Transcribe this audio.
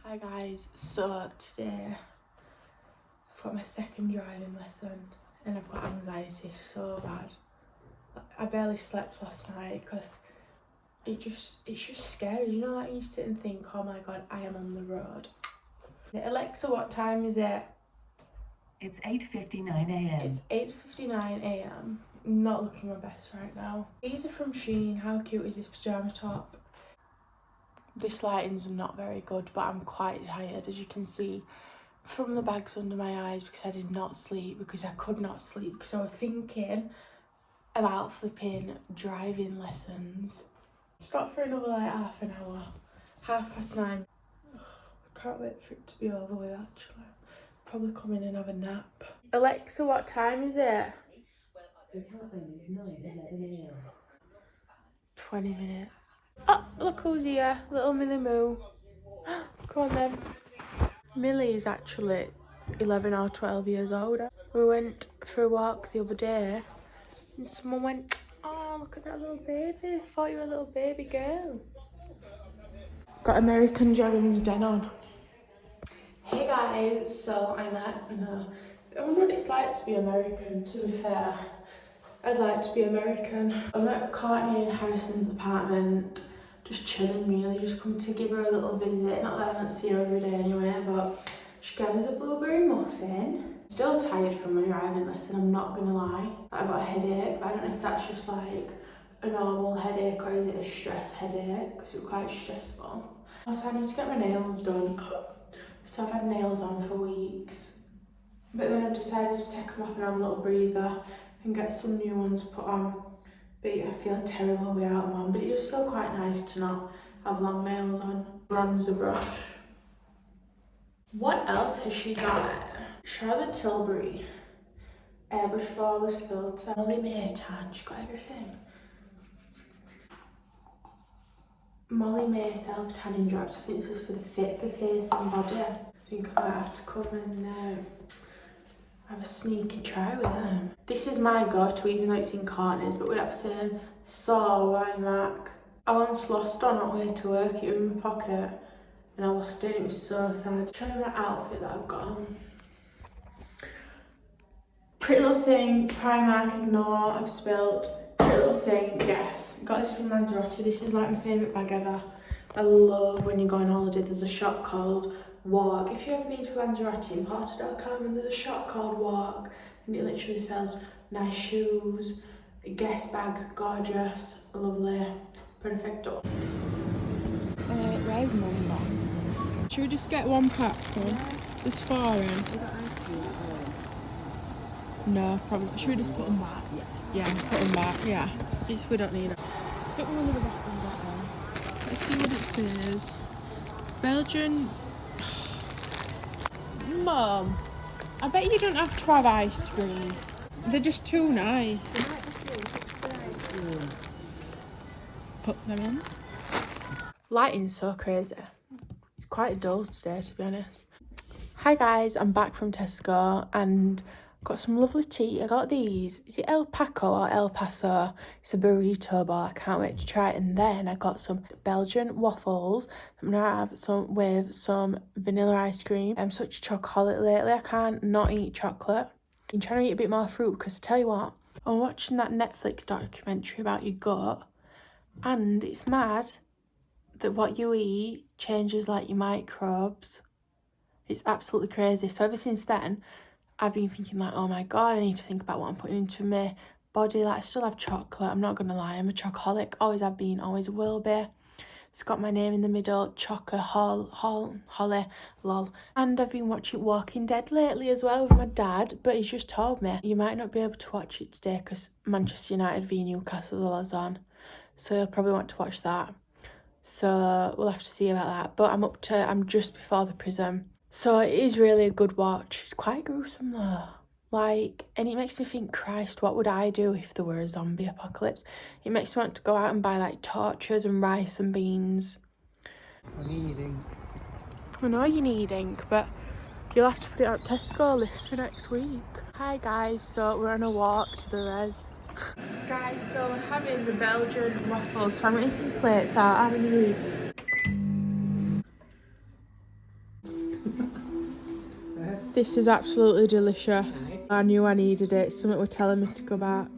Hi guys, so today I've got my second driving lesson and I've got anxiety so bad. I barely slept last night because it's just scary, you know, like you sit and think, oh my god, I am on the road. Alexa, what time is it? It's 8:59 a.m. It's 8:59 a.m. Not looking my best right now. These are from Shein. How cute is this pyjama top? This lighting's not very good, but I'm quite tired, as you can see from the bags under my eyes, because I did not sleep, because I could not sleep, because I was thinking about flipping driving lessons. Stop for another like half an hour, 9:30. I can't wait for it to be over with actually. Probably come in and have a nap. Alexa, what time is it? The time is 9:11 a.m. 20 minutes. Oh, look who's here, little Millie Moo. Come on then. Millie is actually 11 or 12 years old. We went for a walk the other day and someone went, oh, look at that little baby. I thought you were a little baby girl. Got American Dragon's Den on. Hey guys, so I wonder what it's like to be American, to be fair. I'd like to be American. I'm at Courtney and Harrison's apartment, just chilling really, just come to give her a little visit. Not that I don't see her every day anyway, but she gave us a blueberry muffin. Still tired from my driving lesson, I'm not gonna lie. I've got a headache, but I don't know if that's just like a normal headache or is it a stress headache, because it was quite stressful. Also, I need to get my nails done. So I've had nails on for weeks, but then I've decided to take them off and have a little breather and get some new ones put on. But I feel terrible without them on, but it just feels quite nice to not have long nails on. Bronzer brush. What else has she got? Charlotte Tilbury airbrush flawless filter. Molly May tan, she's got everything. Molly May self tanning drops. I think this is for the fit for face and body. I think I might have to come and have a sneaky try with them. This is my go-to, even though it's in Courtney's, but we have the same. So why Mac? I once lost on our way to work. It was in my pocket and I lost it. It was so sad. Show you my outfit that I've got on. Pretty Little Thing, Primark, ignore, I've spilt. Pretty Little Thing, yes. Got this from Lanzarote. This is like my favourite bag ever. I love when you go on holiday, there's a shop called Walk. If you ever been to Lanzarote in Porto.com, and there's a shop called Walk, and it literally sells nice shoes, guest bags, gorgeous, lovely, perfecto. Where's Mum gone? Should we just get one pack then? There's 4 in. No, probably. Should we just put them back? Yeah, put them back, yeah. We don't need it. Put one of the back ones back on. Let's see what it says. Belgian. Mum, I bet you don't have to have ice cream. They're just too nice. Put them in. Lighting's so crazy. It's quite dull today, to be honest. Hi guys, I'm back from Tesco and got some lovely tea. I got these. Is it El Paco or El Paso? It's a burrito bar. I can't wait to try it. And then I got some Belgian waffles. I'm gonna have some with some vanilla ice cream. I'm such a chocolate lately. I can't not eat chocolate. I'm trying to eat a bit more fruit because I tell you what, I'm watching that Netflix documentary about your gut, and it's mad that what you eat changes like your microbes. It's absolutely crazy. So ever since then, I've been thinking like, oh my god, I need to think about what I'm putting into my body. Like, I still have chocolate, I'm not gonna lie, I'm a chocoholic, always have been, always will be. It's got my name in the middle, Holly, lol. And I've been watching Walking Dead lately as well with my dad, but he's just told me you might not be able to watch it today because Manchester United v Newcastle is on, so you'll probably want to watch that. So we'll have to see about that. But I'm just before the prism. So it is really a good watch. It's quite gruesome though. Like, and it makes me think, Christ, what would I do if there were a zombie apocalypse? It makes me want to go out and buy like torches and rice and beans. I need ink. I know you need ink, but you'll have to put it on Tesco list for next week. Hi guys, so we're on a walk to the res. Guys, so we're having the Belgian waffles. So I'm getting some plates out. I'm gonna eat. This is absolutely delicious. I knew I needed it. Something were telling me to go back.